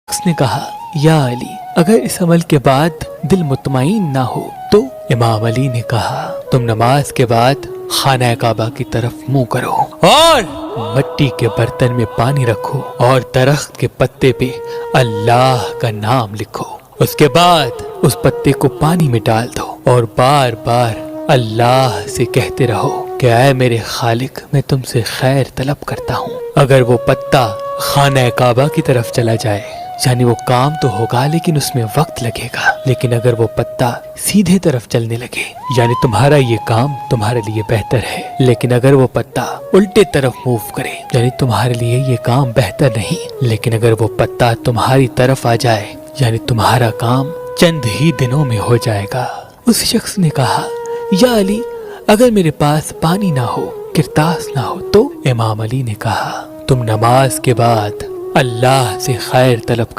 اس نے کہا یا علی اگر اس عمل کے بعد دل مطمئن نہ ہو تو؟ امام علی نے کہا تم نماز کے بعد خانہ کعبہ کی طرف منہ کرو اور مٹی کے برتن میں پانی رکھو اور درخت کے پتے پہ اللہ کا نام لکھو، اس کے بعد اس پتے کو پانی میں ڈال دو اور بار بار اللہ سے کہتے رہو کہ اے میرے خالق میں تم سے خیر طلب کرتا ہوں۔ اگر وہ پتا خانہ کعبہ کی طرف چلا جائے یعنی وہ کام تو ہوگا لیکن اس میں وقت لگے گا، لیکن اگر وہ پتا سیدھے طرف چلنے لگے یعنی تمہارا یہ کام تمہارے لیے بہتر ہے، لیکن اگر وہ پتا الٹے طرف موو کرے یعنی تمہارے لیے یہ کام بہتر نہیں، لیکن اگر وہ پتا تمہاری طرف آ جائے یعنی تمہارا کام چند ہی دنوں میں ہو جائے گا۔ اس شخص نے کہا یا علی اگر میرے پاس پانی نہ ہو، کرتاس نہ ہو تو؟ امام علی نے کہا تم نماز کے بعد اللہ سے خیر طلب